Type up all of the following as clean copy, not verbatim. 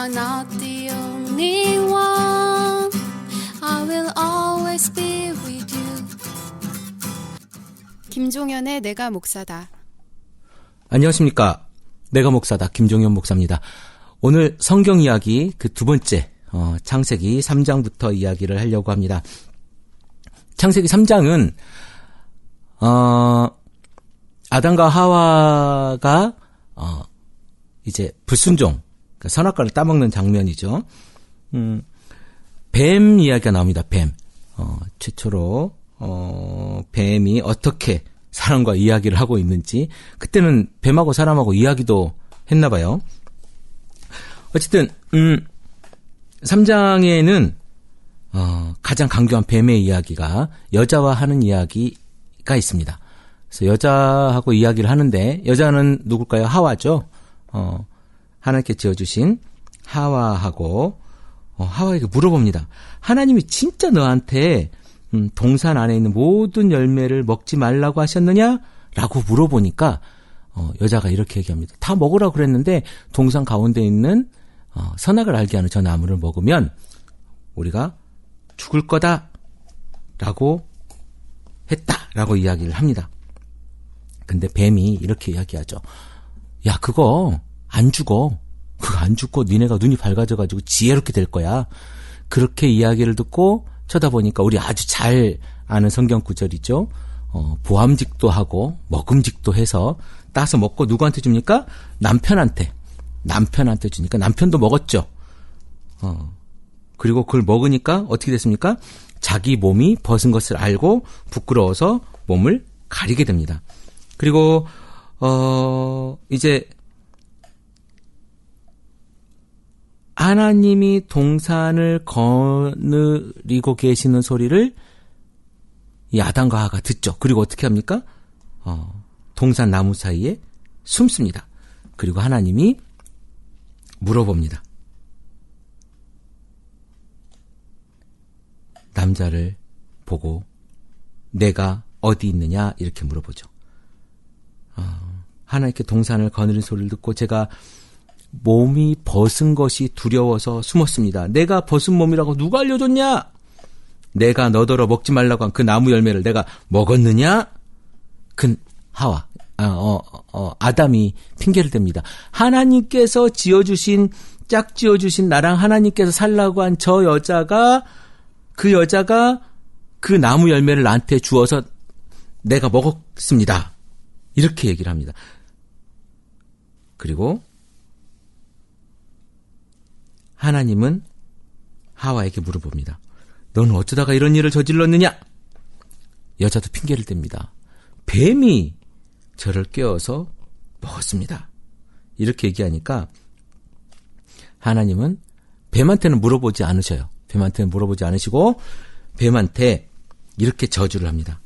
are not the only one. I will always be with you. 김종현의 내가 목사다. 안녕하십니까. 내가 목사다. 김종현 목사입니다. 오늘 성경 이야기 그 두 번째 창세기 3장부터 이야기를 하려고 합니다. 창세기 3장은 아담과 하와가 이제 불순종, 그러니까 선악과를 따먹는 장면이죠. 뱀 이야기가 나옵니다. 뱀. 최초로 뱀이 어떻게 사람과 이야기를 하고 있는지, 그때는 뱀하고 사람하고 이야기도 했나 봐요. 어쨌든 3장에는 가장 강조한 뱀의 이야기가 여자와 하는 이야기가 있습니다. 그래서 여자하고 이야기를 하는데, 여자는 누굴까요? 하와죠. 하나님께 지어주신 하와하고 하와에게 물어봅니다. 하나님이 진짜 너한테 동산 안에 있는 모든 열매를 먹지 말라고 하셨느냐? 라고 물어보니까 여자가 이렇게 얘기합니다. 다 먹으라고 그랬는데 동산 가운데 있는 선악을 알게 하는 저 나무를 먹으면 우리가 죽을 거다 라고 했다라고 이야기를 합니다. 근데 뱀이 이렇게 이야기하죠. 야, 그거 안 죽어. 그거 안 죽고 니네가 눈이 밝아져가지고 지혜롭게 될 거야. 그렇게 이야기를 듣고 쳐다보니까 우리 아주 잘 아는 성경 구절이죠. 보암직도 하고 먹음직도 해서 따서 먹고 누구한테 줍니까? 남편한테 주니까 남편도 먹었죠. 그리고 그걸 먹으니까 어떻게 됐습니까? 자기 몸이 벗은 것을 알고 부끄러워서 몸을 가리게 됩니다. 그리고 이제 하나님이 동산을 거느리고 계시는 소리를 이 아담과 하와가 듣죠. 그리고 어떻게 합니까? 동산 나무 사이에 숨습니다. 그리고 하나님이 물어봅니다. 남자를 보고 내가 어디 있느냐 이렇게 물어보죠. 하나님께 동산을 거느린 소리를 듣고 제가 몸이 벗은 것이 두려워서 숨었습니다. 내가 벗은 몸이라고 누가 알려줬냐? 내가 너더러 먹지 말라고 한 그 나무 열매를 내가 먹었느냐? 하와, 아담이 핑계를 댑니다. 하나님께서 짝 지어주신 나랑 하나님께서 살라고 한 저 여자가 그 나무 열매를 나한테 주어서 내가 먹었습니다. 이렇게 얘기를 합니다. 그리고 하나님은 하와에게 물어봅니다. 너는 어쩌다가 이런 일을 저질렀느냐? 여자도 핑계를 댑니다. 뱀이 저를 깨워서 먹었습니다. 이렇게 얘기하니까 하나님은 뱀한테는 물어보지 않으셔요. 뱀한테는 물어보지 않으시고 뱀한테 이렇게 저주를 합니다.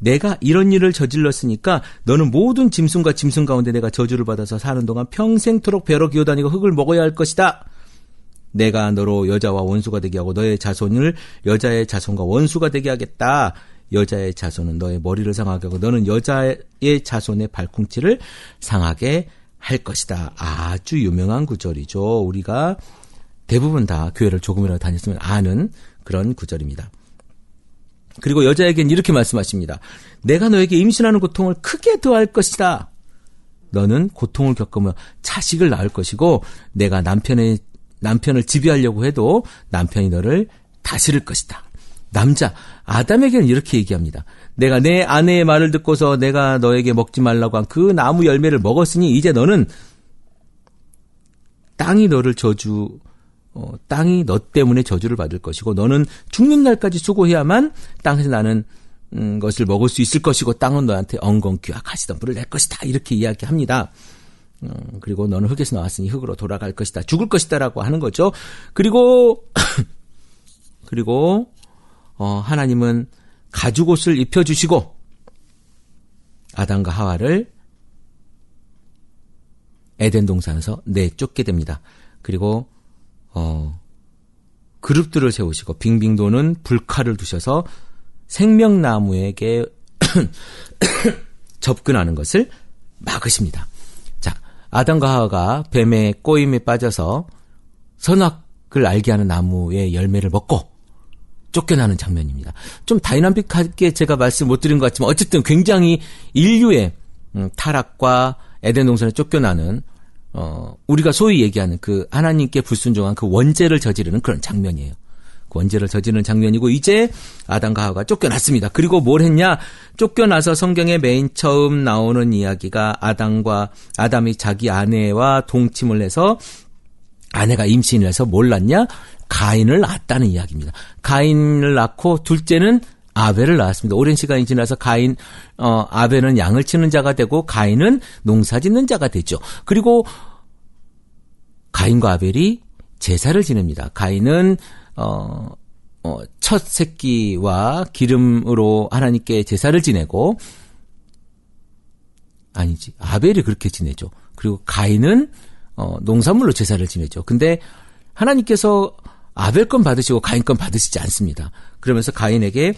내가 이런 일을 저질렀으니까 너는 모든 짐승과 짐승 가운데 내가 저주를 받아서 사는 동안 평생토록 배로 기어다니고 흙을 먹어야 할 것이다. 내가 너로 여자와 원수가 되게 하고 너의 자손을 여자의 자손과 원수가 되게 하겠다. 여자의 자손은 너의 머리를 상하게 하고 너는 여자의 자손의 발꿈치를 상하게 할 것이다. 아주 유명한 구절이죠. 우리가 대부분 다 교회를 조금이라도 다녔으면 아는 그런 구절입니다. 그리고 여자에겐 이렇게 말씀하십니다. 내가 너에게 임신하는 고통을 크게 더할 것이다. 너는 고통을 겪으며 자식을 낳을 것이고 내가 남편을 지배하려고 해도 남편이 너를 다스릴 것이다. 남자 아담에게는 이렇게 얘기합니다. 내가 내 아내의 말을 듣고서 내가 너에게 먹지 말라고 한 그 나무 열매를 먹었으니 이제 너는 땅이 너 때문에 저주를 받을 것이고 너는 죽는 날까지 수고해야만 땅에서 나는 것을 먹을 수 있을 것이고 땅은 너한테 엉겅퀴와 가시덤불을 낼 것이다. 이렇게 이야기합니다. 그리고 너는 흙에서 나왔으니 흙으로 돌아갈 것이다. 죽을 것이다 라고 하는 거죠. 그리고 하나님은 가죽옷을 입혀주시고 아담과 하와를 에덴 동산에서 내쫓게 됩니다. 그리고 그룹들을 세우시고 빙빙 도는 불칼을 두셔서 생명나무에게 접근하는 것을 막으십니다. 자, 아담과 하와가 뱀의 꼬임에 빠져서 선악을 알게 하는 나무의 열매를 먹고 쫓겨나는 장면입니다. 좀 다이나믹하게 제가 말씀 못 드린 것 같지만 어쨌든 굉장히 인류의 타락과 에덴 동산에 쫓겨나는 우리가 소위 얘기하는 그 하나님께 불순종한 그 원죄를 저지르는 그런 장면이에요. 그 원죄를 저지르는 장면이고 이제 아담과 하와가 쫓겨났습니다. 그리고 뭘 했냐? 쫓겨나서 성경에 맨 처음 나오는 이야기가 아담이 자기 아내와 동침을 해서 아내가 임신을 해서 뭘 낳냐? 가인을 낳았다는 이야기입니다. 가인을 낳고 둘째는 아벨을 낳았습니다. 오랜 시간이 지나서 아벨은 양을 치는 자가 되고 가인은 농사 짓는 자가 되죠. 그리고 가인과 아벨이 제사를 지냅니다. 가인은 첫 새끼와 기름으로 하나님께 제사를 지내고 아니지 아벨이 그렇게 지내죠. 그리고 가인은 농산물로 제사를 지내죠. 근데 하나님께서 아벨 건 받으시고 가인 건 받으시지 않습니다. 그러면서 가인에게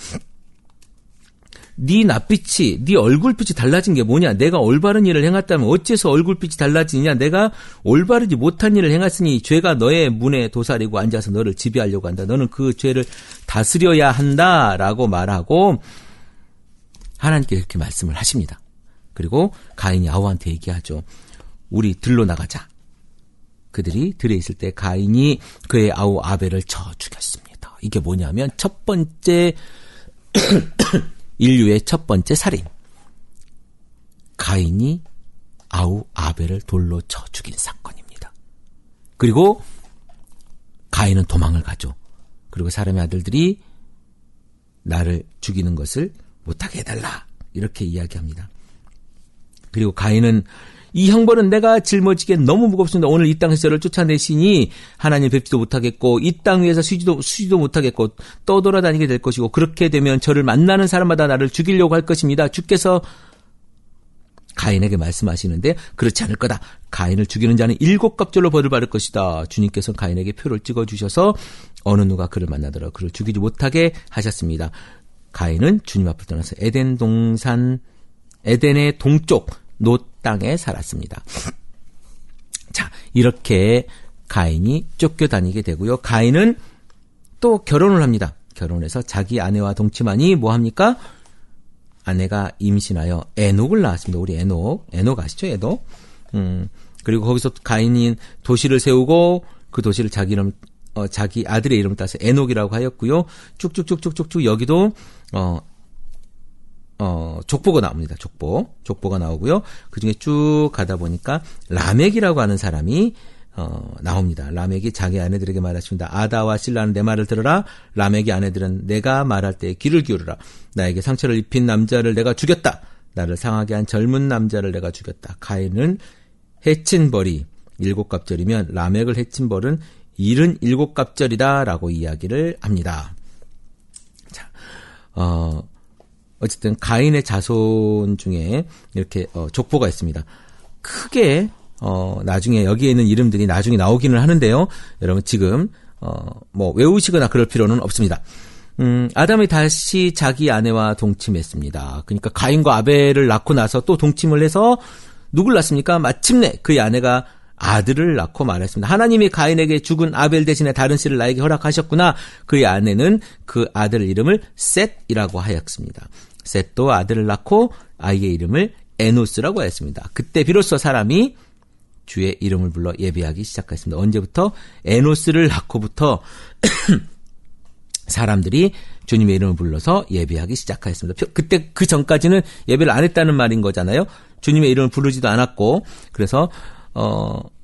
네 낯빛이, 네 얼굴빛이 달라진 게 뭐냐? 내가 올바른 일을 행했다면 어째서 얼굴빛이 달라지느냐? 내가 올바르지 못한 일을 행했으니 죄가 너의 문에 도사리고 앉아서 너를 지배하려고 한다. 너는 그 죄를 다스려야 한다라고 말하고 하나님께 그렇게 말씀을 하십니다. 그리고 가인이 아우한테 얘기하죠. 우리 들로 나가자. 그들이 들에 있을 때 가인이 그의 아우 아벨을 쳐 죽였습니다. 이게 뭐냐면 첫 번째 인류의 첫 번째 살인. 가인이 아우 아벨을 돌로 쳐 죽인 사건입니다. 그리고 가인은 도망을 가죠. 그리고 사람의 아들들이 나를 죽이는 것을 못하게 해달라. 이렇게 이야기합니다. 그리고 가인은 이 형벌은 내가 짊어지기에 너무 무겁습니다. 오늘 이 땅에서 저를 쫓아내시니 하나님 뵙지도 못하겠고 이 땅 위에서 쉬지도 못하겠고 떠돌아다니게 될 것이고 그렇게 되면 저를 만나는 사람마다 나를 죽이려고 할 것입니다. 주께서 가인에게 말씀하시는데 그렇지 않을 거다. 가인을 죽이는 자는 7갑절로 벌을 받을 것이다. 주님께서 가인에게 표를 찍어주셔서 어느 누가 그를 만나더라 그를 죽이지 못하게 하셨습니다. 가인은 주님 앞을 떠나서 에덴의 동쪽 놋 땅에 살았습니다. 자, 이렇게 가인이 쫓겨다니게 되고요. 가인은 또 결혼을 합니다. 결혼해서 자기 아내와 동침하니 뭐 합니까? 아내가 임신하여 에녹을 낳았습니다. 우리 에녹 아시죠? 에녹. 그리고 거기서 가인이 도시를 세우고 그 도시를 자기 아들의 이름을 따서 에녹이라고 하였고요. 쭉쭉쭉쭉쭉 여기도 족보가 나옵니다. 족보가 나오고요. 그 중에 쭉 가다 보니까 라멕이라고 하는 사람이 나옵니다. 라멕이 자기 아내들에게 말했습니다. 아다와 실라는 내 말을 들어라. 라멕의 아내들은 내가 말할 때 귀를 기울여라. 나에게 상처를 입힌 남자를 내가 죽였다. 나를 상하게 한 젊은 남자를 내가 죽였다. 가인은 해친 벌이 7갑절이면 라멕을 해친 벌은 77갑절이다 라고 이야기를 합니다. 자, 어쨌든 가인의 자손 중에 이렇게 족보가 있습니다. 크게 나중에 여기에 있는 이름들이 나중에 나오기는 하는데요. 여러분 지금 뭐 외우시거나 그럴 필요는 없습니다. 아담이 다시 자기 아내와 동침했습니다. 그러니까 가인과 아벨을 낳고 나서 또 동침을 해서 누굴 낳습니까? 마침내 그의 아내가 아들을 낳고 말했습니다. 하나님이 가인에게 죽은 아벨 대신에 다른 씨를 나에게 허락하셨구나. 그의 아내는 그 아들 이름을 셋이라고 하였습니다. 셋도 아들을 낳고 아이의 이름을 에노스라고 하였습니다. 그때 비로소 사람이 주의 이름을 불러 예배하기 시작했습니다. 언제부터? 에노스를 낳고부터 사람들이 주님의 이름을 불러서 예배하기 시작하였습니다. 그때 그 전까지는 예배를 안 했다는 말인 거잖아요. 주님의 이름을 부르지도 않았고 그래서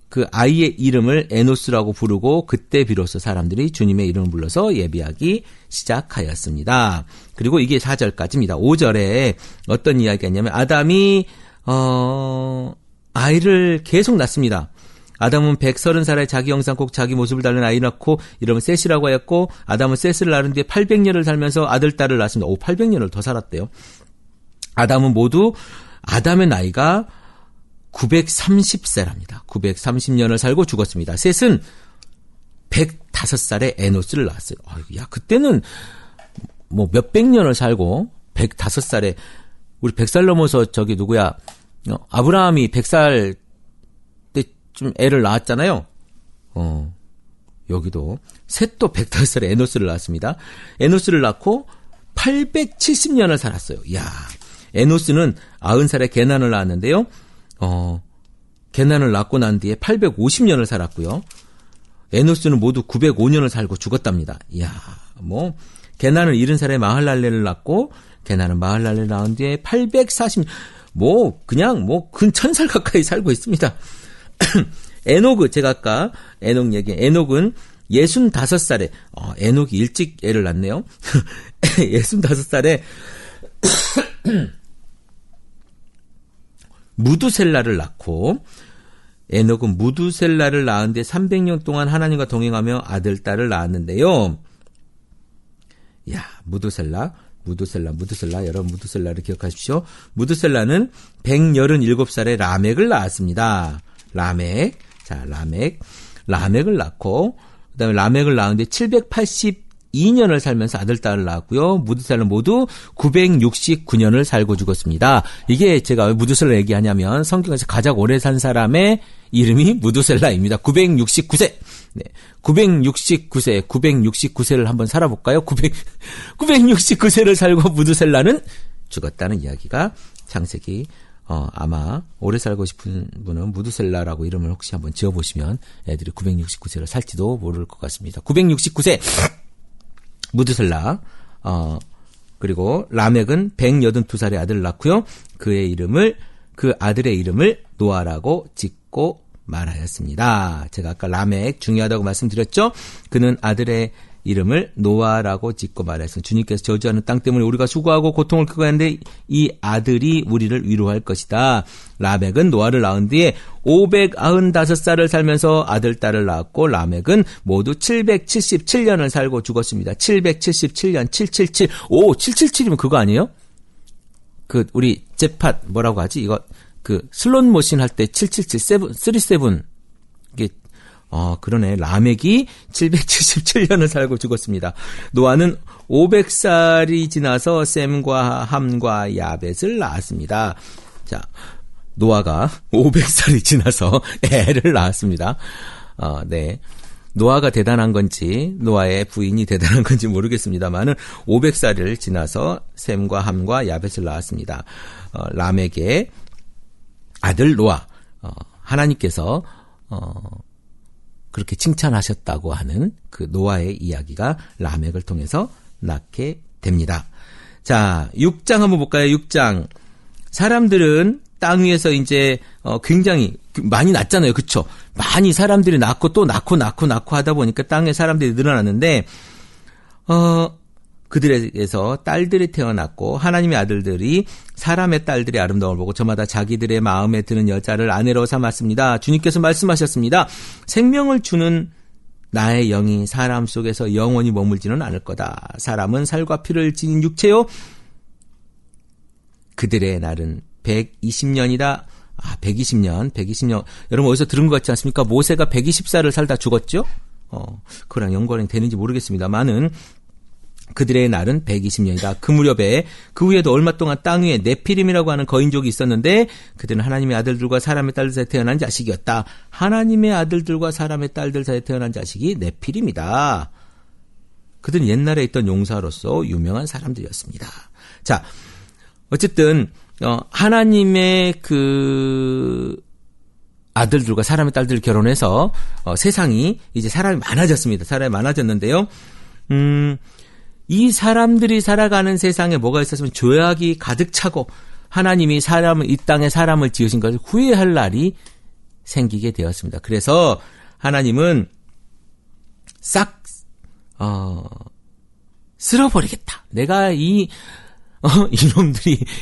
그 아이의 이름을 에노스라고 부르고 그때 비로소 사람들이 주님의 이름을 불러서 예배하기 시작하였습니다. 그리고 이게 4절까지입니다. 5절에 어떤 이야기가 있냐면 아담이 아이를 계속 낳습니다. 아담은 130살에 자기 형상 꼭 자기 모습을 닮은 아이 낳고 이름은 셋이라고 하였고 아담은 셋을 낳은 뒤에 800년을 살면서 아들, 딸을 낳습니다. 800년을 더 살았대요. 아담은 모두 아담의 나이가 930세랍니다. 930년을 살고 죽었습니다. 셋은 105살에 에노스를 낳았어요. 야, 그때는 뭐 몇백 년을 살고 105살에 우리 100살 넘어서 저기 누구야? 아브라함이 100살 때쯤 애를 낳았잖아요. 여기도 셋도 105살에 에노스를 낳았습니다. 에노스를 낳고 870년을 살았어요. 이야, 에노스는 90살에 게난을 낳았는데요. 게난을 낳고 난 뒤에 850년을 살았고요. 에노스는 모두 905년을 살고 죽었답니다. 이야, 게난은 70살에 마할랄레를 낳고, 게난은 마할랄레를 낳은 뒤에 840년, 그냥 근 1000살 가까이 살고 있습니다. 에녹은, 제가 아까 에녹 에녹은 65살에, 에녹이 일찍 애를 낳네요. 65살에 무두셀라를 낳고, 에녹은 무두셀라를 낳은데 300년 동안 하나님과 동행하며 아들, 딸을 낳았는데요. 야, 무두셀라, 여러분 무두셀라를 기억하십시오. 무두셀라는 187살에 라멕을 낳았습니다. 라멕을 낳고, 그 다음에 라멕을 낳은데 782년을 살면서 아들, 딸을 낳았고요. 무두셀라는 모두 969년을 살고 죽었습니다. 이게 제가 왜 무두셀라 얘기하냐면 성경에서 가장 오래 산 사람의 이름이 무두셀라입니다. 969세. 네. 969세를 한번 살아볼까요? 969세를 살고 무두셀라는 죽었다는 이야기가 창세기, 아마 오래 살고 싶은 분은 무두셀라라고 이름을 혹시 한번 지어보시면 애들이 969세를 살지도 모를 것 같습니다. 969세. 무두셀라, 그리고 라멕은 182살에 아들을 낳고요. 그 아들의 이름을 노아라고 짓고 말하였습니다. 제가 아까 라멕 중요하다고 말씀드렸죠? 그는 아들의 이름을 노아라고 짓고 말했습니다. 주님께서 저주하는 땅 때문에 우리가 수고하고 고통을 크고 하는데 이 아들이 우리를 위로할 것이다. 라멕은 노아를 낳은 뒤에 595살을 살면서 아들, 딸을 낳았고 라멕은 모두 777년을 살고 죽었습니다. 777년, 777. 777이면 그거 아니에요? 우리 jet팟 뭐라고 하지? 이거 슬롯 머신 할 때 777, 37. 이게 그러네. 라멕이 777년을 살고 죽었습니다. 노아는 500살이 지나서 셈과 함과 야벳을 낳았습니다. 자, 노아가 500살이 지나서 애를 낳았습니다. 네. 노아가 대단한 건지 노아의 부인이 대단한 건지 모르겠습니다만은 500살을 지나서 셈과 함과 야벳을 낳았습니다. 라멕의 아들 노아, 하나님께서 그렇게 칭찬하셨다고 하는 그 노아의 이야기가 라멕을 통해서 낳게 됩니다. 자, 6장 한번 볼까요? 6장. 사람들은 땅 위에서 이제 굉장히 많이 낳잖아요. 그렇죠? 많이 사람들이 낳고 또 낳고 하다 보니까 땅에 사람들이 늘어났는데 그들에게서 딸들이 태어났고 하나님의 아들들이 사람의 딸들의 아름다움을 보고 저마다 자기들의 마음에 드는 여자를 아내로 삼았습니다. 주님께서 말씀하셨습니다. 생명을 주는 나의 영이 사람 속에서 영원히 머물지는 않을 거다. 사람은 살과 피를 지닌 육체요. 그들의 날은 120년이다. 120년. 여러분 어디서 들은 것 같지 않습니까? 모세가 120살을 살다 죽었죠? 그랑 연관이 되는지 모르겠습니다만은 그들의 날은 120년이다. 그 무렵에 그 후에도 얼마 동안 땅 위에 네피림이라고 하는 거인족이 있었는데 그들은 하나님의 아들들과 사람의 딸들 사이에 태어난 자식이었다. 하나님의 아들들과 사람의 딸들 사이에 태어난 자식이 네피림이다. 그들은 옛날에 있던 용사로서 유명한 사람들이었습니다. 자, 어쨌든 하나님의 그 아들들과 사람의 딸들 결혼해서 세상이 이제 사람이 많아졌습니다. 사람이 많아졌는데요. 이 사람들이 살아가는 세상에 뭐가 있었으면 죄악이 가득 차고 하나님이 이 땅에 사람을 지으신 것을 후회할 날이 생기게 되었습니다. 그래서 하나님은 싹 쓸어버리겠다. 내가 이놈들이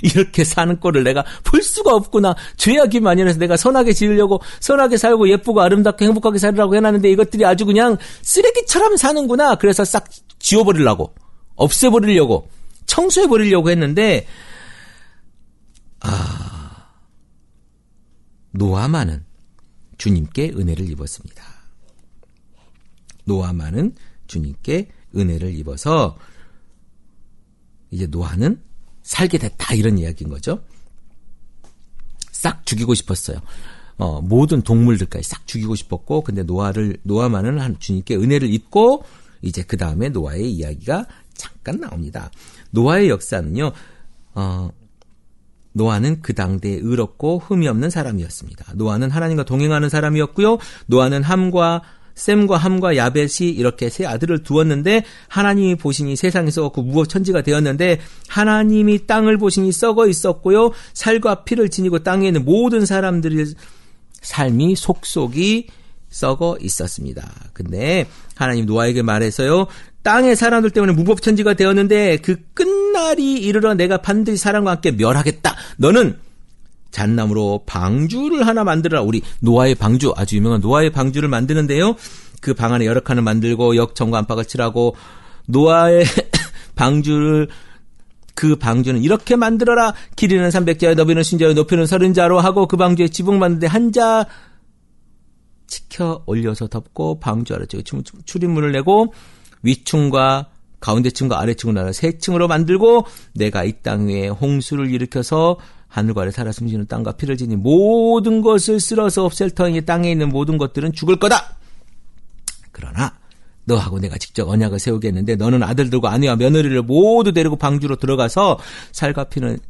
이렇게 사는 꼴을 내가 볼 수가 없구나. 죄악이 만연해서 내가 선하게 지으려고 선하게 살고 예쁘고 아름답게 행복하게 살으라고 해놨는데 이것들이 아주 그냥 쓰레기처럼 사는구나. 그래서 싹 지워버리려고 없애버리려고 청소해버리려고 했는데 노아만은 주님께 은혜를 입었습니다. 노아만은 주님께 은혜를 입어서 이제 노아는 살게 됐다 이런 이야기인 거죠. 싹 죽이고 싶었어요. 모든 동물들까지 싹 죽이고 싶었고, 근데 노아만은 주님께 은혜를 입고, 이제 그 다음에 노아의 이야기가 잠깐 나옵니다. 노아의 역사는요, 노아는 그 당대에 의롭고 흠이 없는 사람이었습니다. 노아는 하나님과 동행하는 사람이었고요. 노아는 셈과 함과 야벳이 이렇게 세 아들을 두었는데, 하나님이 보시니 세상에 썩었고 무법천지가 되었는데, 하나님이 땅을 보시니 썩어 있었고요. 살과 피를 지니고 땅에 있는 모든 사람들의 삶이 속속이 썩어 있었습니다. 근데 하나님 노아에게 말해서요, 땅의 사람들 때문에 무법천지가 되었는데 그 끝날이 이르러 내가 반드시 사람과 함께 멸하겠다. 너는 잣나무로 방주를 하나 만들어라. 우리 노아의 방주, 아주 유명한 노아의 방주를 만드는데요, 그 방 안에 여러 칸을 만들고 역청과 안팎을 칠하고, 노아의 그 방주는 이렇게 만들어라. 길이는 300자요, 너비는 50자요, 높이는 30자로 하고, 그 방주에 지붕 만드는데 한 자 치켜 올려서 덮고, 방주 아래쪽에 출입문을 내고, 위층과 가운데층과 아래층을 나눠 세 층으로 만들고, 내가 이 땅 위에 홍수를 일으켜서 하늘과 아래 살아 숨쉬는 땅과 피를 지니 모든 것을 쓸어서 없앨 터이니 땅에 있는 모든 것들은 죽을 거다. 그러나 너하고 내가 직접 언약을 세우겠는데, 너는 아들들과 아내와 며느리를 모두 데리고 방주로 들어가서 살과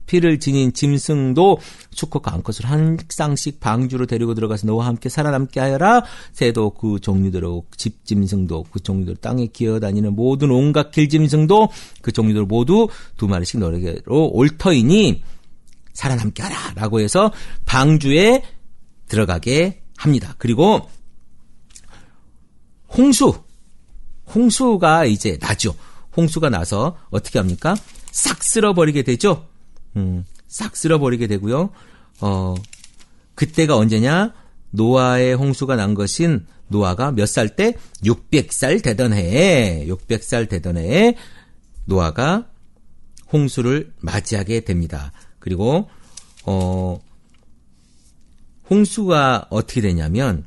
피를 지닌 짐승도 수컷과 암컷을 한 쌍씩 방주로 데리고 들어가서 너와 함께 살아남게 하여라. 새도 그 종류대로, 집짐승도 그 종류대로, 땅에 기어다니는 모든 온갖 길짐승도 그 종류대로 모두 2마리씩 너에게로 올 터이니 살아남게 하라. 라고 해서 방주에 들어가게 합니다. 그리고 홍수가 이제 나죠. 홍수가 나서 어떻게 합니까? 싹 쓸어버리게 되죠. 싹 쓸어버리게 되고요. 그때가 언제냐? 노아의 홍수가 난 것인, 노아가 몇 살 때? 600살 되던 해에 노아가 홍수를 맞이하게 됩니다. 그리고 홍수가 어떻게 되냐면,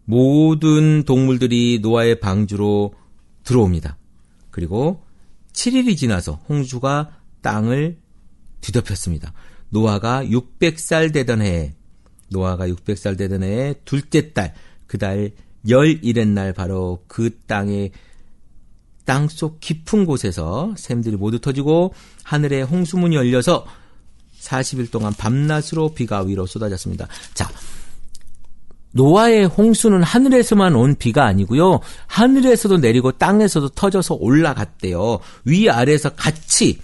모든 동물들이 노아의 방주로 들어옵니다. 그리고 7일이 지나서 홍수가 땅을 뒤덮였습니다. 노아가 600살 되던 해에 둘째 달, 그 달 11의 날, 바로 그 땅속 깊은 곳에서 샘들이 모두 터지고 하늘에 홍수문이 열려서 40일 동안 밤낮으로 비가 위로 쏟아졌습니다. 자, 노아의 홍수는 하늘에서만 온 비가 아니고요, 하늘에서도 내리고 땅에서도 터져서 올라갔대요. 위아래에서 같이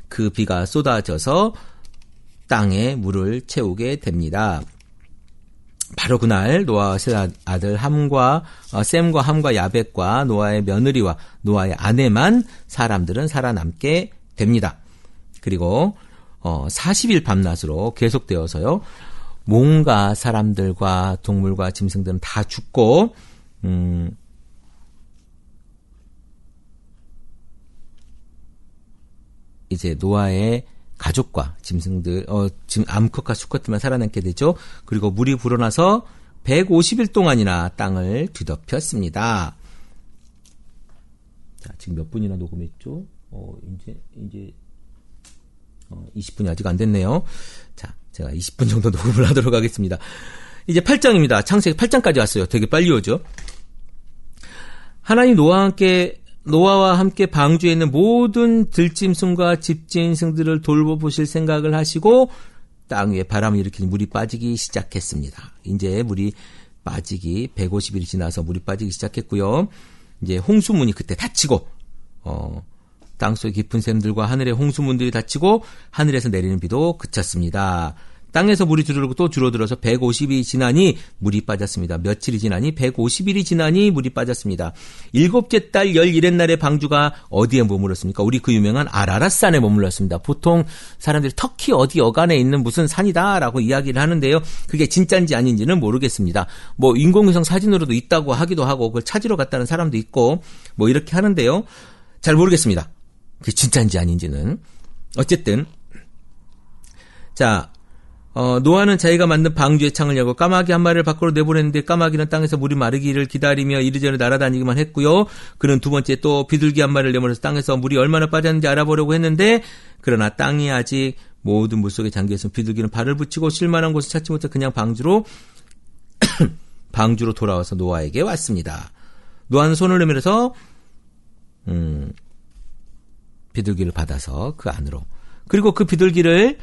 그 비가 쏟아져서 땅에 물을 채우게 됩니다. 바로 그날 노아의 세 아들 셈과 함과 야벳과 노아의 며느리와 노아의 아내만 사람들은 살아남게 됩니다. 그리고 40일 밤낮으로 계속되어서요, 뭔가 사람들과 동물과 짐승들은 다 죽고, 이제 노아의 가족과 짐승들, 지금 암컷과 수컷들만 살아남게 되죠. 그리고 물이 불어나서 150일 동안이나 땅을 뒤덮였습니다. 자, 지금 몇 분이나 녹음했죠? 이제 20분이 아직 안 됐네요. 자, 제가 20분 정도 녹음을 하도록 하겠습니다. 이제 8장입니다. 창세기 8장까지 왔어요. 되게 빨리 오죠. 하나님 노아와 함께 방주에 있는 모든 들짐승과 집짐승들을 돌보실 생각을 하시고, 땅 위에 바람을 일으키니 물이 빠지기 시작했습니다. 이제 물이 빠지기 150일이 지나서 물이 빠지기 시작했고요. 이제 홍수문이 그때 닫히고, 땅속 깊은 샘들과 하늘의 홍수문들이 닫히고 하늘에서 내리는 비도 그쳤습니다. 땅에서 물이 줄어들고 또 줄어들어서 150일이 지나니 물이 빠졌습니다. 며칠이 지나니 150일이 지나니 물이 빠졌습니다. 7째 달 11의 날의 방주가 어디에 머물렀습니까? 우리 그 유명한 아라랏산에 머물렀습니다. 보통 사람들이 터키 어디 여간에 있는 무슨 산이다라고 이야기를 하는데요, 그게 진짜인지 아닌지는 모르겠습니다. 뭐 인공위성 사진으로도 있다고 하기도 하고, 그걸 찾으러 갔다는 사람도 있고 뭐 이렇게 하는데요, 잘 모르겠습니다. 그게 진짜인지 아닌지는. 어쨌든 자, 노아는 자기가 만든 방주의 창을 열고 까마귀 한 마리를 밖으로 내보냈는데, 까마귀는 땅에서 물이 마르기를 기다리며 이리저리 날아다니기만 했고요. 그는 두 번째 또 비둘기 한 마리를 내보내서 땅에서 물이 얼마나 빠졌는지 알아보려고 했는데, 그러나 땅이 아직 모든 물속에 잠겨있으면 비둘기는 발을 붙이고 쉴만한 곳을 찾지 못해 그냥 방주로 돌아와서 노아에게 왔습니다. 노아는 손을 내밀어서 비둘기를 받아서 그 안으로, 그리고 그 비둘기를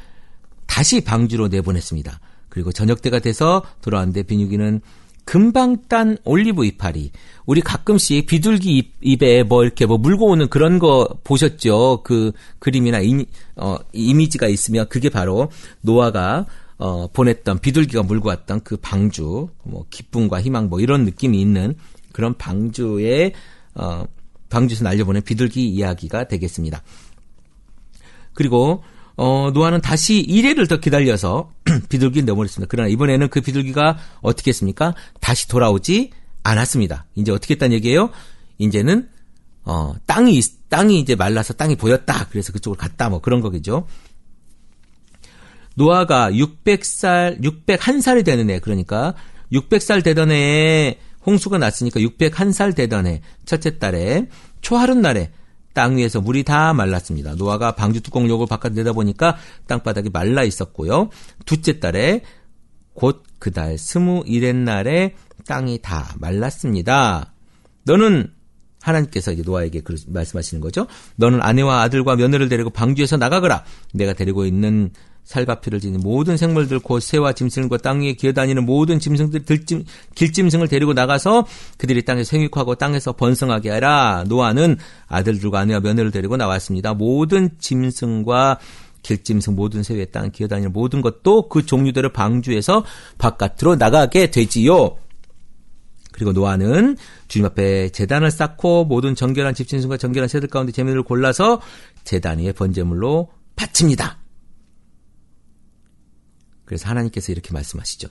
다시 방주로 내보냈습니다. 그리고 저녁 때가 돼서 돌아왔는데 비둘기는 금방 딴 올리브 이파리, 우리 가끔씩 비둘기 입에 이렇게 물고 오는 그런 거 보셨죠? 그 그림이나 이미지가 있으면 그게 바로 노아가 보냈던, 비둘기가 물고 왔던 그 방주, 기쁨과 희망 이런 느낌이 있는 그런 방주에서 날려보낸 비둘기 이야기가 되겠습니다. 그리고 노아는 다시 1회를 더 기다려서 비둘기를 내보냈습니다. 그러나 이번에는 그 비둘기가 어떻게 했습니까? 다시 돌아오지 않았습니다. 이제 어떻게 했다는 얘기예요? 이제는 땅이 이제 말라서 땅이 보였다. 그래서 그쪽으로 갔다. 그런 거겠죠. 노아가 601살이 되는 해, 그러니까 600살 되던 해에 홍수가 났으니까 601살 되던 해 첫째 달에 초하룻날에 땅 위에서 물이 다 말랐습니다. 노아가 방주 뚜껑 욕을 바깥 내다보니까 땅바닥이 말라 있었고요. 둘째 달에 곧 그 달 21의 날에 땅이 다 말랐습니다. 너는, 하나님께서 이제 노아에게 말씀하시는 거죠. 너는 아내와 아들과 며느리를 데리고 방주에서 나가거라. 내가 데리고 있는 살과 피를 지닌 모든 생물들 곧 새와 짐승과 땅 위에 기어다니는 모든 짐승들, 길짐승을 데리고 나가서 그들이 땅에서 생육하고 땅에서 번성하게 하라. 노아는 아들들과 아내와 며느리를 데리고 나왔습니다. 모든 짐승과 길짐승, 모든 새 위에 땅에 기어다니는 모든 것도 그 종류대로 방주에서 바깥으로 나가게 되지요. 그리고 노아는 주님 앞에 제단을 쌓고 모든 정결한 집짐승과 정결한 새들 가운데 제물을 골라서 제단 위에 번제물로 바칩니다. 그래서 하나님께서 이렇게 말씀하시죠.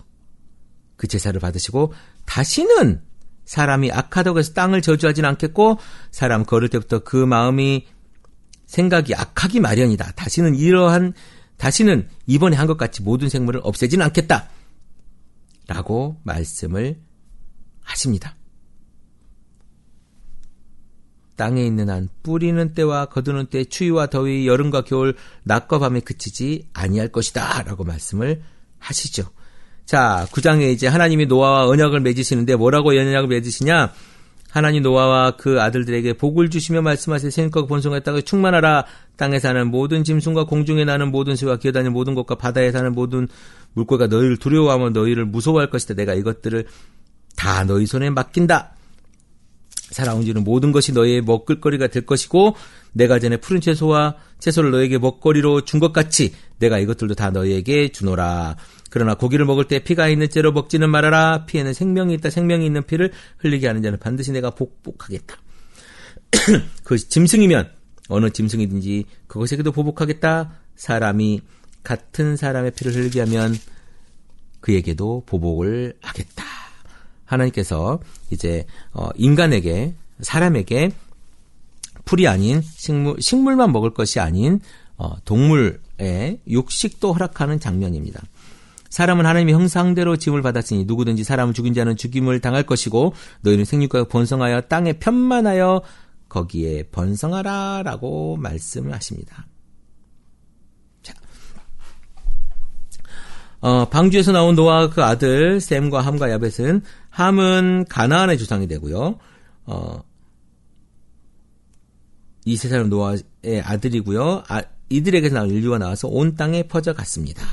그 제사를 받으시고 다시는 사람이 악하다고 해서 땅을 저주하지는 않겠고 사람 걸을 때부터 그 마음이 생각이 악하기 마련이다. 다시는 이번에 한 것 같이 모든 생물을 없애지는 않겠다. 라고 말씀을 하십니다. 땅에 있는 한 뿌리는 때와 거두는 때 추위와 더위 여름과 겨울 낮과 밤에 그치지 아니할 것이다 라고 말씀을 하시죠. 자, 9장에 이제 하나님이 노아와 언약을 맺으시는데 뭐라고 언약을 맺으시냐? 하나님 노아와 그 아들들에게 복을 주시며 말씀하시되 생육하고 번성하여 땅을 충만하라. 땅에 사는 모든 짐승과 공중에 나는 모든 새와 기어다니는 모든 것과 바다에 사는 모든 물고기가 너희를 두려워하며 너희를 무서워할 것이다. 내가 이것들을 다 너희 손에 맡긴다. 살아온지는 모든 것이 너희의 먹을거리가 될 것이고 내가 전에 푸른 채소를 너희에게 먹거리로 준 것 같이 내가 이것들도 다 너희에게 주노라. 그러나 고기를 먹을 때 피가 있는 채로 먹지는 말아라. 피에는 생명이 있다. 생명이 있는 피를 흘리게 하는 자는 반드시 내가 복복하겠다. 그 짐승이면 어느 짐승이든지 그것에게도 보복하겠다. 사람이 같은 사람의 피를 흘리게 하면 그에게도 보복을 하겠다. 하나님께서 이제 인간에게, 사람에게 풀이 아닌 식물만 먹을 것이 아닌 동물의 육식도 허락하는 장면입니다. 사람은 하나님의 형상대로 지음을 받았으니 누구든지 사람을 죽인 자는 죽임을 당할 것이고 너희는 생육하여 번성하여 땅에 편만하여 거기에 번성하라 라고 말씀을 하십니다. 자, 방주에서 나온 노아 그 아들 셈과 함과 야벳은, 함은 가나안의 조상이 되고요. 이 세 사람 노아의 아들이고요. 이들에게서 나온 인류가 나와서 온 땅에 퍼져갔습니다.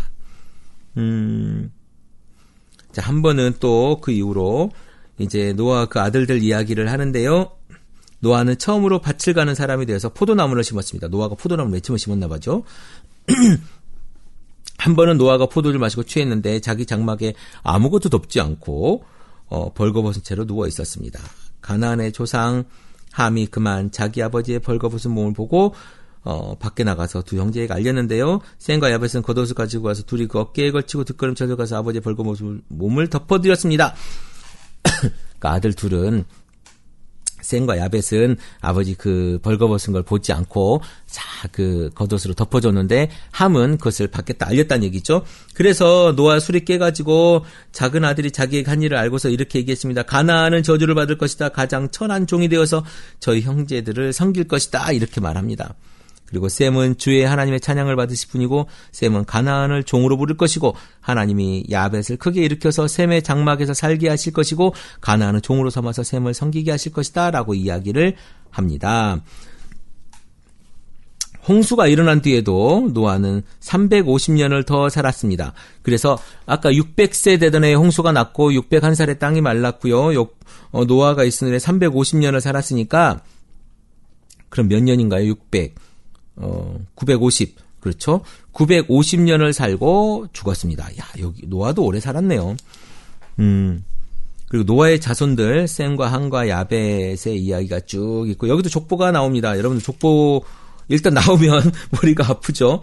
자, 한 번은 또 그 이후로 이제 노아 그 아들들 이야기를 하는데요. 노아는 처음으로 밭을 가는 사람이 되어서 포도나무를 심었습니다. 노아가 포도나무를 맺히면 심었나 봐죠. 한 번은 노아가 포도를 마시고 취했는데 자기 장막에 아무것도 덮지 않고 벌거벗은 채로 누워 있었습니다. 가나안의 조상 함이 그만 자기 아버지의 벌거벗은 몸을 보고 밖에 나가서 두 형제에게 알렸는데요. 셈과 야벳은 겉옷을 가지고 와서 둘이 그 어깨에 걸치고 뒷걸음쳐서 가서 아버지의 벌거벗은 몸을 덮어드렸습니다. 그 아들 둘은, 셈과 야벳은 아버지 그 벌거벗은 걸 보지 않고 그 겉옷으로 덮어줬는데 함은 그것을 밖에다 알렸다는 얘기죠. 그래서 노아 술이 깨가지고 작은 아들이 자기의 한 일을 알고서 이렇게 얘기했습니다. 가나안은 저주를 받을 것이다. 가장 천한 종이 되어서 저희 형제들을 섬길 것이다. 이렇게 말합니다. 그리고 셈은 주의 하나님의 찬양을 받으실 뿐이고 셈은 가나안을 종으로 부를 것이고 하나님이 야벳을 크게 일으켜서 셈의 장막에서 살게 하실 것이고 가나안은 종으로 삼아서 셈을 섬기게 하실 것이다 라고 이야기를 합니다. 홍수가 일어난 뒤에도 노아는 350년을 더 살았습니다. 그래서 아까 600세 되던 해에 홍수가 났고 601살에 땅이 말랐고요. 노아가 있으는 해 350년을 살았으니까 그럼 몇 년인가요? 950. 그렇죠? 950년을 살고 죽었습니다. 야, 여기 노아도 오래 살았네요. 그리고 노아의 자손들 셈과 함과 야벳의 이야기가 쭉 있고 여기도 족보가 나옵니다. 여러분들 족보 일단 나오면 머리가 아프죠.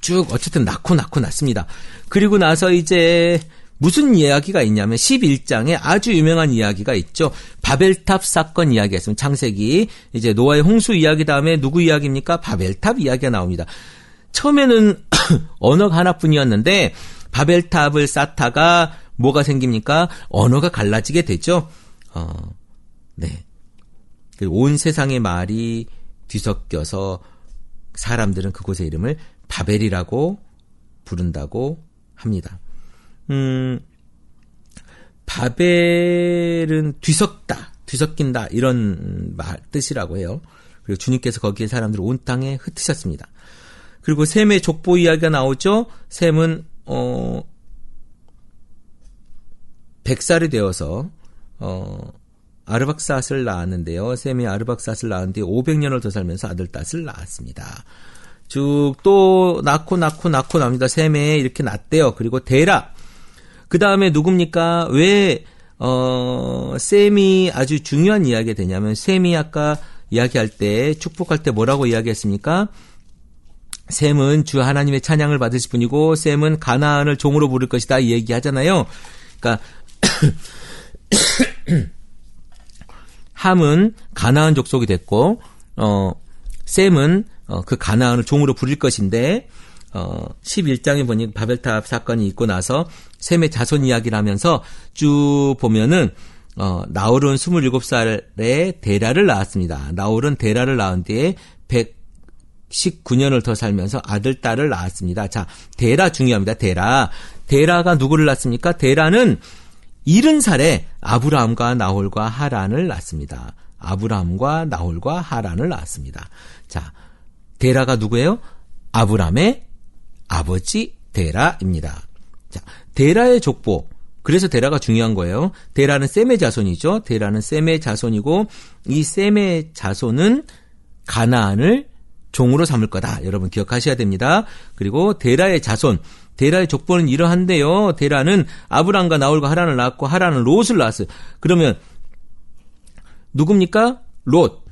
쭉 어쨌든 낳고 났습니다. 그리고 나서 이제 무슨 이야기가 있냐면 11장에 아주 유명한 이야기가 있죠. 바벨탑 사건 이야기가 있습니다. 창세기 이제 노아의 홍수 이야기 다음에 누구 이야기입니까? 바벨탑 이야기가 나옵니다. 처음에는 언어가 하나뿐이었는데 바벨탑을 쌓다가 뭐가 생깁니까? 언어가 갈라지게 되죠. 네. 온 세상의 말이 뒤섞여서 사람들은 그곳의 이름을 바벨이라고 부른다고 합니다. 바벨은 뒤섞인다 이런 뜻이라고 해요. 그리고 주님께서 거기에 사람들을 온 땅에 흩으셨습니다. 그리고 셈의 족보 이야기가 나오죠. 셈은 100살이 되어서 아르박삿을 낳았는데요. 셈이 아르박삿을 낳은 뒤에 500년을 더 살면서 아들딸을 낳았습니다. 쭉 또 낳고 납니다. 셈에 이렇게 낳대요. 그리고 데라. 그 다음에 누굽니까? 왜 셈이 아주 중요한 이야기가 되냐면 셈이 아까 이야기할 때 축복할 때 뭐라고 이야기했습니까? 셈은 주 하나님의 찬양을 받으실 뿐이고 셈은 가나안을 종으로 부를 것이다 이 얘기하잖아요. 그러니까 함은 가나안 족속이 됐고 셈은 그 가나안을 종으로 부릴 것인데 11장에 보니 바벨탑 사건이 있고 나서 셈의 자손 이야기를 하면서 쭉 보면은 나홀은 27살에 데라를 낳았습니다. 나홀은 데라를 낳은 뒤에 119년을 더 살면서 아들, 딸을 낳았습니다. 자, 데라 중요합니다. 데라가 누구를 낳습니까? 데라는 70살에 아브라함과 나홀과 하란을 낳습니다. 아브라함과 나홀과 하란을 낳았습니다. 자, 데라가 누구예요? 아브라함의 아버지 데라입니다. 자, 데라의 족보. 그래서 데라가 중요한 거예요. 데라는 셈의 자손이죠. 데라는 셈의 자손이고 이 셈의 자손은 가나안을 종으로 삼을 거다. 여러분 기억하셔야 됩니다. 그리고 데라의 자손, 데라의 족보는 이러한데요. 데라는 아브람과 나홀과 하란을 낳았고 하란은 롯을 낳았어요. 그러면 누굽니까? 롯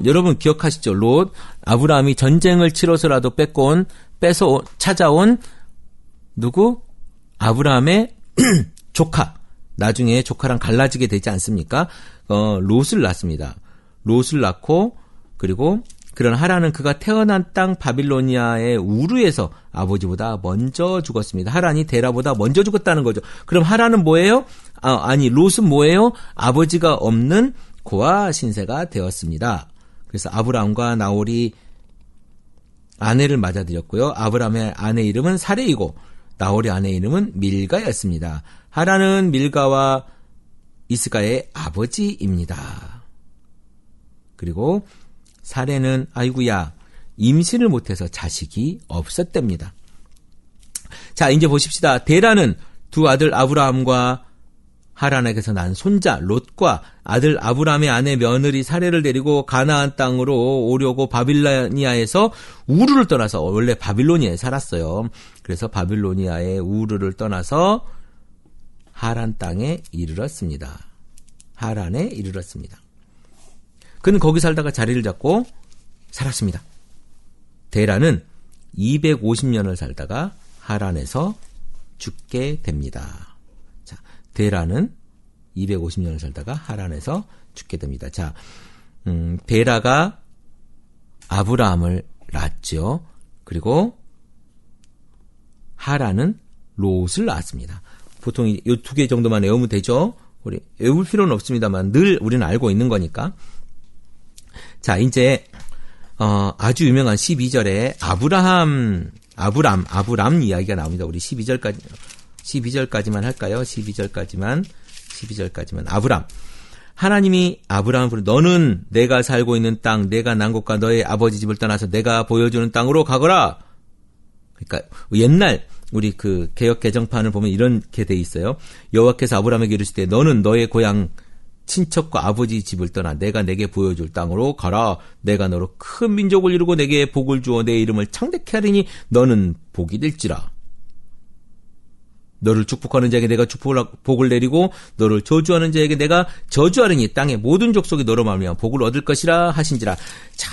여러분 기억하시죠? 롯 아브라함이 전쟁을 치러서라도 뺏어 찾아온 누구? 아브라함의 조카. 나중에 조카랑 갈라지게 되지 않습니까? 롯을 낳습니다. 롯을 낳고 그리고 그런 하란은 그가 태어난 땅 바빌로니아의 우르에서 아버지보다 먼저 죽었습니다. 하란이 데라보다 먼저 죽었다는 거죠. 그럼 하란은 뭐예요? 롯은 뭐예요? 아버지가 없는 고아 신세가 되었습니다. 그래서 아브라함과 나홀이 아내를 맞아들였고요. 아브라함의 아내 이름은 사레이고 나홀의 아내 이름은 밀가였습니다. 하란은 밀가와 이스가의 아버지입니다. 그리고 사레는 아이구야 임신을 못해서 자식이 없었답니다. 자, 이제 보십시다. 데라는 두 아들 아브라함과 하란에게서 난 손자 롯과 아들 아브라함의 아내 며느리 사레를 데리고 가나안 땅으로 오려고 바빌로니아에서 우르를 떠나서 원래 바빌로니아에 살았어요. 그래서 바빌로니아의 우르를 떠나서 하란 땅에 이르렀습니다. 하란에 이르렀습니다. 그는 거기 살다가 자리를 잡고 살았습니다. 데라는 250년을 살다가 하란에서 죽게 됩니다. 자, 데라는 250년을 살다가 하란에서 죽게 됩니다. 자, 데라가 아브라함을 낳았죠. 그리고 하란은 롯을 낳았습니다. 보통 이 두 개 정도만 외우면 되죠. 우리 외울 필요는 없습니다만 늘 우리는 알고 있는 거니까. 자, 이제 아주 유명한 12절에 아브람 이야기가 나옵니다. 우리 12절까지만 할까요? 12절까지만 아브람. 하나님이 아브람을 부르 너는 내가 살고 있는 땅, 내가 난 곳과 너의 아버지 집을 떠나서 내가 보여주는 땅으로 가거라. 그러니까 옛날 우리 그 개역 개정판을 보면 이렇게 돼 있어요. 여호와께서 아브람에게 이르시되 너는 너의 고향 친척과 아버지 집을 떠나 내가 내게 보여줄 땅으로 가라. 내가 너로 큰 민족을 이루고 내게 복을 주어 내 이름을 창대케 하리니 너는 복이 될지라. 너를 축복하는 자에게 내가 복을 내리고 너를 저주하는 자에게 내가 저주하리니 땅의 모든 족속이 너로 말미암아 복을 얻을 것이라 하신지라. 자,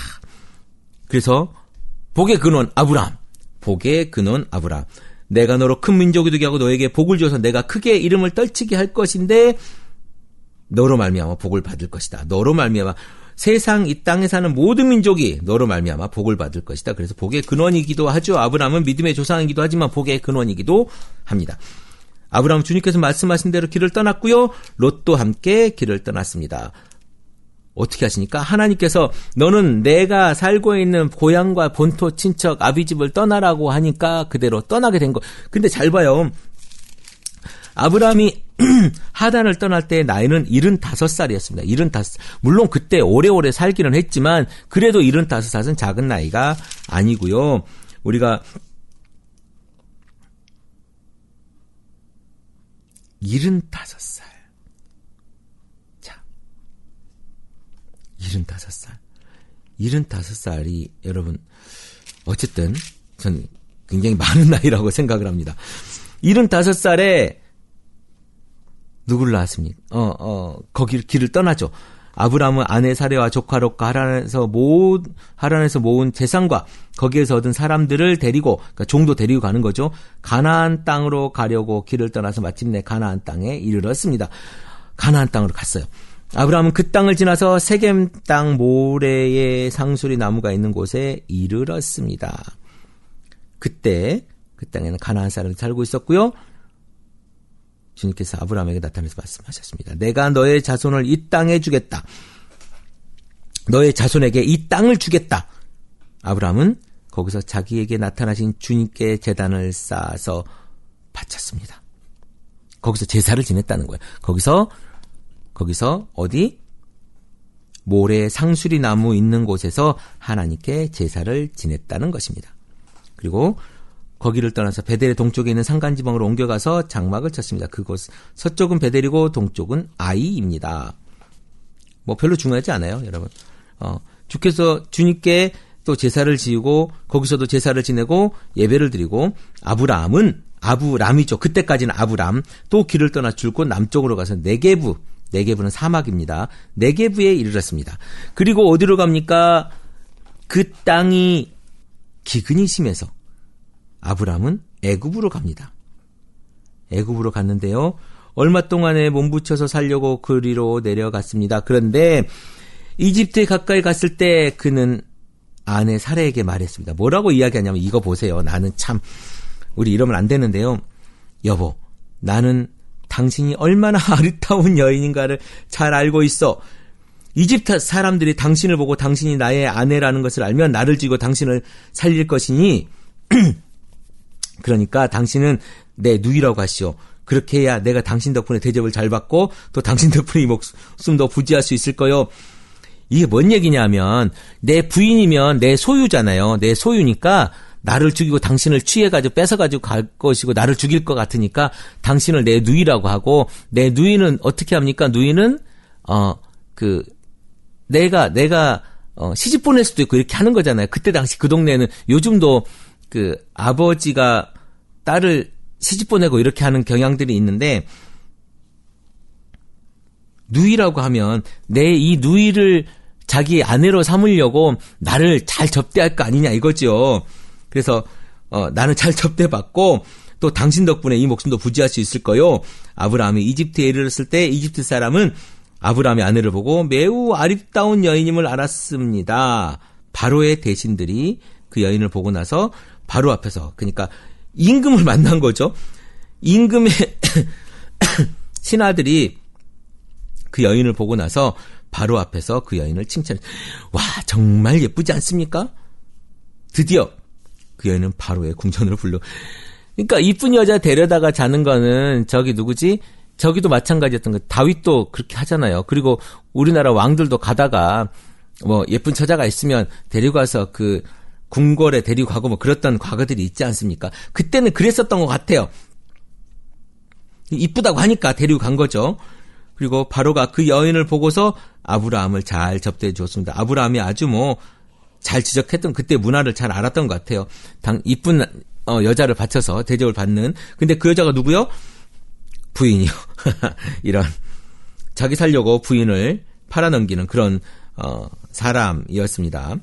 그래서 복의 근원 아브람. 내가 너로 큰 민족이 되게 하고 너에게 복을 주어서 내가 크게 이름을 떨치게 할 것인데 너로 말미암아 복을 받을 것이다. 너로 말미암아 세상 이 땅에 사는 모든 민족이 너로 말미암아 복을 받을 것이다. 그래서 복의 근원이기도 하죠. 아브람은 믿음의 조상이기도 하지만 복의 근원이기도 합니다. 아브람 주님께서 말씀하신 대로 길을 떠났고요. 롯도 함께 길을 떠났습니다. 어떻게 하시니까 하나님께서 너는 내가 살고 있는 고향과 본토 친척 아비집을 떠나라고 하니까 그대로 떠나게 된 거. 근데 잘 봐요. 아브람이 하단을 떠날 때 나이는 75살이었습니다. 75살. 물론 그때 오래오래 살기는 했지만 그래도 75살은 작은 나이가 아니고요. 우리가 75살. 자, 75살. 75살이 여러분 어쨌든 전 굉장히 많은 나이라고 생각을 합니다. 75살에 누구를 낳았습니까? 거기 길을 떠나죠. 아브람은 아내 사레와 조카 롯과 하란에서 모은 재산과 거기에서 얻은 사람들을 데리고, 그러니까 종도 데리고 가는 거죠. 가나안 땅으로 가려고 길을 떠나서 마침내 가나안 땅에 이르렀습니다. 가나안 땅으로 갔어요. 아브람은 그 땅을 지나서 세겜 땅 모래의 상수리 나무가 있는 곳에 이르렀습니다. 그때 그 땅에는 가나안 사람이 살고 있었고요. 주님께서 아브라함에게 나타나서 말씀하셨습니다. 내가 너의 자손을 이 땅에 주겠다. 너의 자손에게 이 땅을 주겠다. 아브라함은 거기서 자기에게 나타나신 주님께 제단을 쌓아서 바쳤습니다. 거기서 제사를 지냈다는 거예요. 거기서 어디? 모래 상수리 나무 있는 곳에서 하나님께 제사를 지냈다는 것입니다. 그리고 거기를 떠나서 베델의 동쪽에 있는 산간지방으로 옮겨가서 장막을 쳤습니다. 그곳 서쪽은 베델이고 동쪽은 아이입니다. 뭐 별로 중요하지 않아요, 여러분. 주께서 주님께 또 제사를 지우고 거기서도 제사를 지내고 예배를 드리고 아브람이죠. 그때까지는 아브람. 또 길을 떠나 줄곧 남쪽으로 가서 네게브는 사막입니다. 네게브에 이르렀습니다. 그리고 어디로 갑니까? 그 땅이 기근이 심해서 아브람은 애굽으로 갑니다. 애굽으로 갔는데요. 얼마 동안에 몸부쳐서 살려고 그리로 내려갔습니다. 그런데 이집트에 가까이 갔을 때 그는 아내 사레에게 말했습니다. 뭐라고 이야기하냐면 이거 보세요. 나는 참 우리 이러면 안 되는데요. 여보, 나는 당신이 얼마나 아리따운 여인인가를 잘 알고 있어. 이집트 사람들이 당신을 보고 당신이 나의 아내라는 것을 알면 나를 죽이고 당신을 살릴 것이니 그러니까 당신은 내 누이라고 하시오. 그렇게 해야 내가 당신 덕분에 대접을 잘 받고 또 당신 덕분에 이 목숨도 부지할 수 있을 거요. 이게 뭔 얘기냐면 내 부인이면 내 소유잖아요. 내 소유니까 나를 죽이고 당신을 취해가지고 뺏어가지고 갈 것이고 나를 죽일 것 같으니까 당신을 내 누이라고 하고 내 누이는 어떻게 합니까? 누이는 내가 시집 보낼 수도 있고 이렇게 하는 거잖아요. 그때 당시 그 동네는 요즘도 그 아버지가 딸을 시집 보내고 이렇게 하는 경향들이 있는데 누이라고 하면 내 이 누이를 자기 아내로 삼으려고 나를 잘 접대할 거 아니냐 이거죠. 그래서 나는 잘 접대받고 또 당신 덕분에 이 목숨도 부지할 수 있을 거요. 아브라함이 이집트에 이르렀을 때 이집트 사람은 아브라함의 아내를 보고 매우 아리따운 여인임을 알았습니다. 바로의 대신들이 그 여인을 보고 나서 바로 앞에서 그러니까 임금을 만난 거죠. 임금의 신하들이 그 여인을 보고 나서 바로 앞에서 그 여인을 칭찬해. 와, 정말 예쁘지 않습니까? 드디어 그 여인은 바로의 궁전으로 불러. 그러니까 이쁜 여자 데려다가 자는 거는 저기 누구지? 저기도 마찬가지였던 거. 다윗도 그렇게 하잖아요. 그리고 우리나라 왕들도 가다가 뭐 예쁜 처자가 있으면 데리고 가서 그 궁궐에 데리고 가고 뭐 그랬던 과거들이 있지 않습니까? 그때는 그랬었던 것 같아요. 이쁘다고 하니까 데리고 간 거죠. 그리고 바로가 그 여인을 보고서 아브라함을 잘 접대해 주었습니다. 아브라함이 아주 뭐 잘 지적했던 그때 문화를 잘 알았던 것 같아요. 이쁜 여자를 바쳐서 대접을 받는. 근데 그 여자가 누구요? 부인이요. 이런 자기 살려고 부인을 팔아넘기는 그런 사람이었습니다.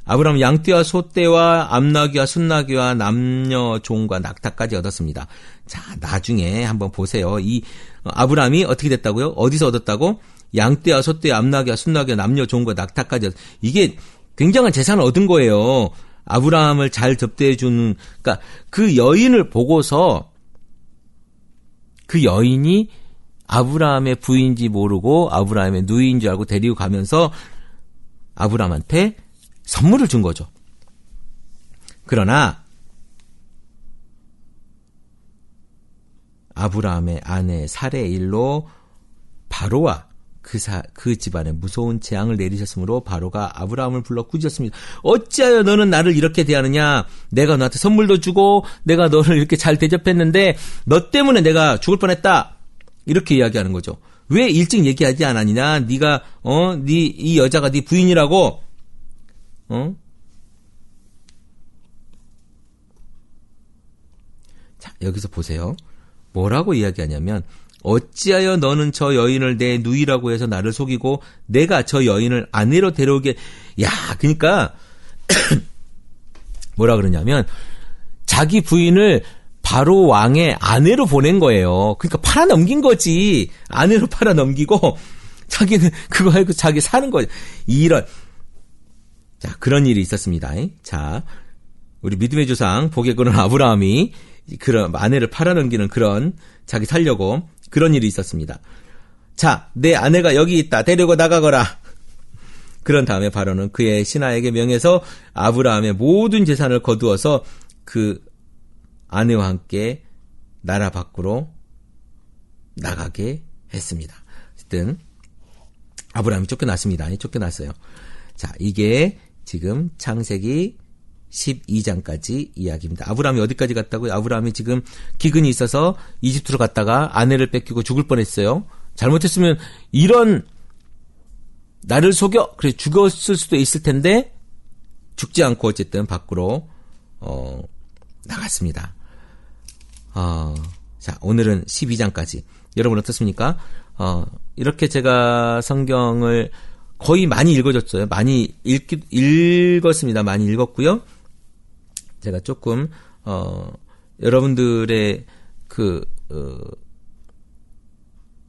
아브라함은 양떼와 소떼와 암나귀와 순나귀와 남녀 종과 낙타까지 얻었습니다. 자, 나중에 한번 보세요. 이 아브라함이 어떻게 됐다고요? 어디서 얻었다고? 양떼와 소떼와 암나귀와 순나귀와 남녀 종과 낙타까지 이게 굉장한 재산을 얻은 거예요. 아브라함을 잘 접대해 주는, 그러니까 그 여인을 보고서 그 여인이 아브라함의 부인인지 모르고 아브라함의 누이인 줄 알고 데리고 가면서 아브라함한테 선물을 준 거죠. 그러나 아브라함의 아내 사레의 일로 바로와 그 집안에 무서운 재앙을 내리셨으므로 바로가 아브라함을 불러 꾸짖었습니다. 어찌하여 너는 나를 이렇게 대하느냐? 내가 너한테 선물도 주고 내가 너를 이렇게 잘 대접했는데 너 때문에 내가 죽을 뻔했다. 이렇게 이야기하는 거죠. 왜 일찍 얘기하지 않았느냐? 네가 이 여자가 네 부인이라고. 자, 여기서 보세요. 뭐라고 이야기하냐면 어찌하여 너는 저 여인을 내 누이라고 해서 나를 속이고 내가 저 여인을 아내로 데려오게. 야, 그러니까 뭐라 그러냐면 자기 부인을 바로 왕의 아내로 보낸 거예요. 그러니까 팔아넘긴 거지. 아내로 팔아넘기고 자기는 그거 알고 자기 사는 거죠. 이런. 자, 그런 일이 있었습니다. 자, 우리 믿음의 조상 복의 근원 아브라함이 그런 아내를 팔아넘기는 그런 자기 살려고 그런 일이 있었습니다. 자, 내 아내가 여기 있다. 데리고 나가거라. 그런 다음에 바로는 그의 신하에게 명해서 아브라함의 모든 재산을 거두어서 그 아내와 함께 나라 밖으로 나가게 했습니다. 어쨌든 아브라함이 쫓겨났습니다. 쫓겨났어요. 자, 이게 지금 창세기 12장까지 이야기입니다. 아브라함이 어디까지 갔다고요? 아브라함이 지금 기근이 있어서 이집트로 갔다가 아내를 뺏기고 죽을 뻔했어요. 잘못했으면 이런 나를 속여 그래 죽었을 수도 있을 텐데 죽지 않고 어쨌든 밖으로 나갔습니다. 자, 오늘은 12장까지. 여러분 어떻습니까? 이렇게 제가 성경을 거의 많이 읽어줬어요. 많이 읽었습니다. 많이 읽었고요. 제가 조금 여러분들의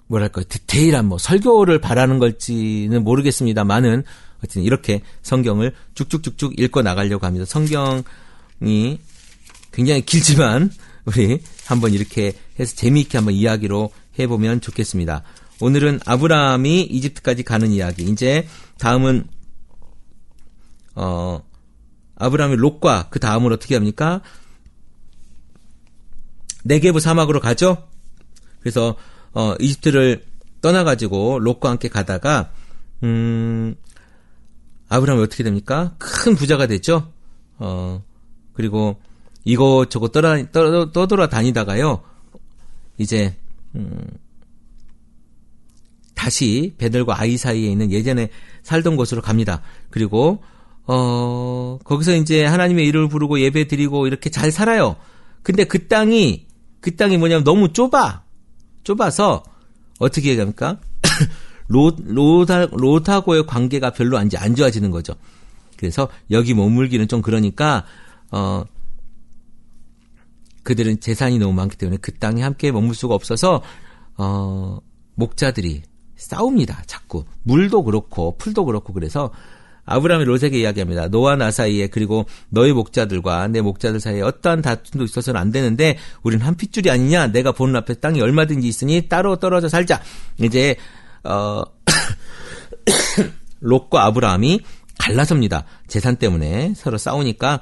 뭐랄까요, 디테일한 설교를 바라는 걸지는 모르겠습니다만은 어쨌든 이렇게 성경을 쭉쭉쭉쭉 읽고 나가려고 합니다. 성경이 굉장히 길지만 우리 한번 이렇게 해서 재미있게 한번 이야기로 해보면 좋겠습니다. 오늘은 아브라함이 이집트까지 가는 이야기. 이제 다음은 아브라함이 롯과 그 다음을 어떻게 합니까? 네게브 사막으로 가죠. 그래서 이집트를 떠나가지고 롯과 함께 가다가 아브라함이 어떻게 됩니까? 큰 부자가 됐죠. 그리고 이곳저곳 떠돌아 다니다가요. 이제 다시 베델과 아이 사이에 있는 예전에 살던 곳으로 갑니다. 그리고 거기서 이제 하나님의 이름을 부르고 예배 드리고 이렇게 잘 살아요. 근데 그 땅이 뭐냐면 너무 좁아서 어떻게 얘기합니까? 롯하고의 관계가 별로 안 좋아지는 거죠. 그래서 여기 머물기는 좀 그러니까 그들은 재산이 너무 많기 때문에 그 땅에 함께 머물 수가 없어서 목자들이 싸웁니다. 자꾸 물도 그렇고 풀도 그렇고 그래서 아브라함이 롯에게 이야기합니다. 너와 나 사이에 그리고 너의 목자들과 내 목자들 사이에 어떠한 다툼도 있어서는 안 되는데 우린 한 핏줄이 아니냐. 내가 보는 앞에 땅이 얼마든지 있으니 따로 떨어져 살자. 이제 롯과 아브라함이 갈라섭니다. 재산 때문에 서로 싸우니까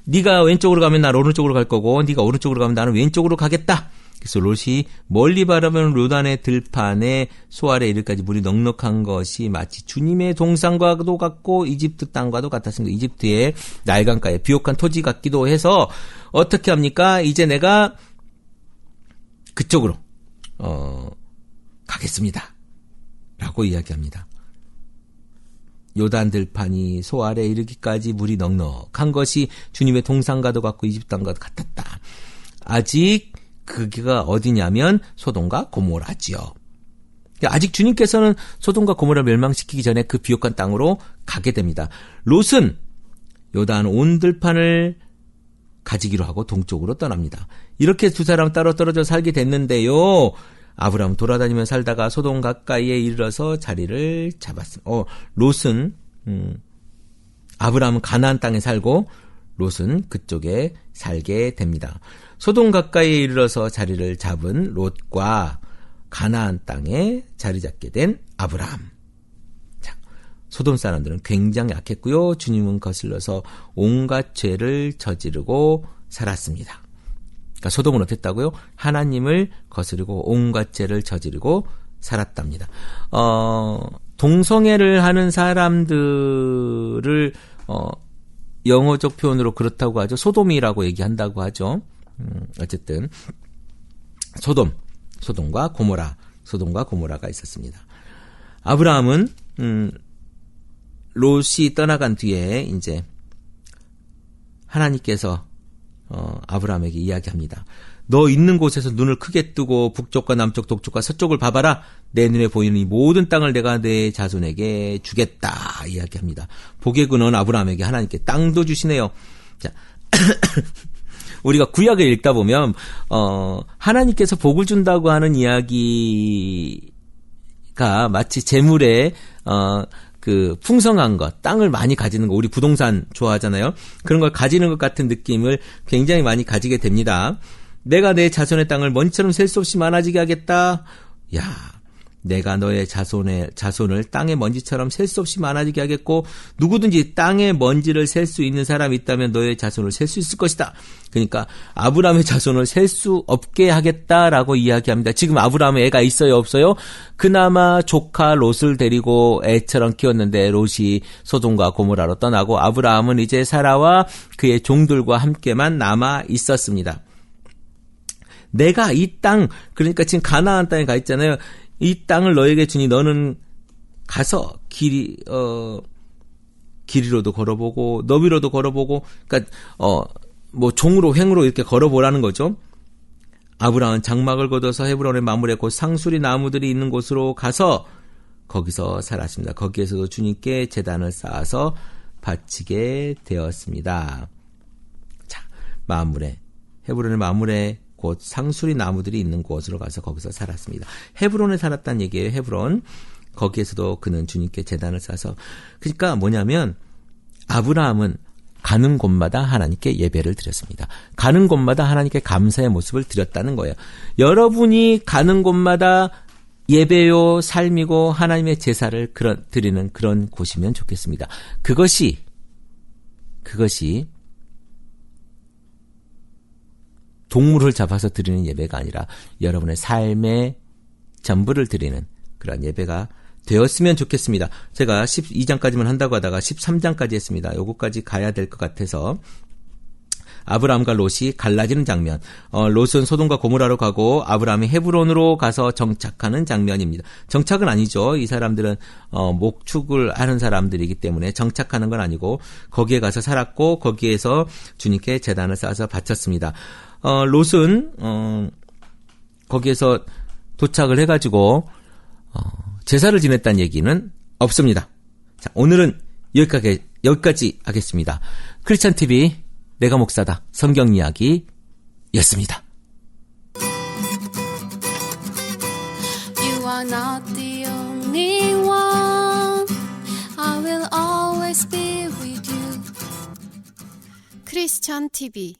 네가 왼쪽으로 가면 난 오른쪽으로 갈 거고 네가 오른쪽으로 가면 나는 왼쪽으로 가겠다. 그래서 롯이 멀리 바라보는 요단의 들판에 소 아래 이르기까지 물이 넉넉한 것이 마치 주님의 동산과도 같고 이집트 땅과도 같았습니다. 이집트의 나일강가에 비옥한 토지 같기도 해서 어떻게 합니까? 이제 내가 그쪽으로 가겠습니다. 라고 이야기합니다. 요단 들판이 소 아래 이르기까지 물이 넉넉한 것이 주님의 동산과도 같고 이집트 땅과도 같았다. 아직 그게가 어디냐면 소돔과 고모라지요. 아직 주님께서는 소돔과 고모라 멸망시키기 전에 그 비옥한 땅으로 가게 됩니다. 롯은 요단 온 들판을 가지기로 하고 동쪽으로 떠납니다. 이렇게 두 사람 따로 떨어져 살게 됐는데요. 아브라함 돌아다니며 살다가 소돔 가까이에 이르러서 자리를 잡았습니다. 롯은 아브라함은 가나안 땅에 살고 롯은 그쪽에 살게 됩니다. 소돔 가까이에 이르러서 자리를 잡은 롯과 가나안 땅에 자리 잡게 된 아브라함. 자, 소돔 사람들은 굉장히 악했고요. 주님은 거슬러서 온갖 죄를 저지르고 살았습니다. 그러니까 소돔은 어땠다고요? 하나님을 거스르고 온갖 죄를 저지르고 살았답니다. 동성애를 하는 사람들을 영어적 표현으로 그렇다고 하죠. 소돔이라고 얘기한다고 하죠. 어쨌든 소돔과 고모라가 있었습니다. 아브라함은 롯이 떠나간 뒤에 이제 하나님께서 아브라함에게 이야기합니다. 너 있는 곳에서 눈을 크게 뜨고 북쪽과 남쪽, 동쪽과 서쪽을 봐봐라. 내 눈에 보이는 이 모든 땅을 내가 내 자손에게 주겠다 이야기합니다. 복의 근원 아브라함에게 하나님께 땅도 주시네요. 자, 우리가 구약을 읽다 보면 하나님께서 복을 준다고 하는 이야기가 마치 재물에 그 풍성한 것, 땅을 많이 가지는 거, 우리 부동산 좋아하잖아요. 그런 걸 가지는 것 같은 느낌을 굉장히 많이 가지게 됩니다. 내가 내 자손의 땅을 먼지처럼 셀 수 없이 많아지게 하겠다. 야, 내가 너의 자손을 땅의 먼지처럼 셀 수 없이 많아지게 하겠고 누구든지 땅의 먼지를 셀 수 있는 사람이 있다면 너의 자손을 셀 수 있을 것이다. 그러니까 아브라함의 자손을 셀 수 없게 하겠다라고 이야기합니다. 지금 아브라함의 애가 있어요, 없어요? 그나마 조카 롯을 데리고 애처럼 키웠는데 롯이 소돔과 고모라로 떠나고 아브라함은 이제 사라와 그의 종들과 함께만 남아 있었습니다. 내가 이 땅, 그러니까 지금 가나안 땅에 가 있잖아요. 이 땅을 너에게 주니 너는 가서 길이로도 걸어보고 너비로도 걸어보고, 그러니까 뭐 종으로 횡으로 이렇게 걸어보라는 거죠. 아브라함은 장막을 걷어서 헤브론의 마물에 곧 상수리 나무들이 있는 곳으로 가서 거기서 살았습니다. 거기에서도 주님께 제단을 쌓아서 바치게 되었습니다. 자, 헤브론의 마물에 곧 상수리 나무들이 있는 곳으로 가서 거기서 살았습니다. 헤브론에 살았다는 얘기예요. 헤브론. 거기에서도 그는 주님께 제단을 쌓아서, 그러니까 뭐냐면 아브라함은 가는 곳마다 하나님께 예배를 드렸습니다. 가는 곳마다 하나님께 감사의 모습을 드렸다는 거예요. 여러분이 가는 곳마다 예배요 삶이고 하나님의 제사를 드리는 그런 곳이면 좋겠습니다. 그것이 동물을 잡아서 드리는 예배가 아니라 여러분의 삶의 전부를 드리는 그런 예배가 되었으면 좋겠습니다. 제가 12장까지만 한다고 하다가 13장까지 했습니다. 요거까지 가야 될 것 같아서 아브라함과 롯이 갈라지는 장면, 롯은 소돔과 고모라로 가고 아브라함이 헤브론으로 가서 정착하는 장면입니다. 정착은 아니죠. 이 사람들은 목축을 하는 사람들이기 때문에 정착하는 건 아니고 거기에 가서 살았고 거기에서 주님께 제단을 쌓아서 바쳤습니다. 롯은 거기에서 도착을 해가지고 제사를 지냈다는 얘기는 없습니다. 자, 오늘은 여기까지 하겠습니다. 크리스찬 TV 내가 목사다 성경 이야기였습니다. You are not the only one. I will 크리스천 TV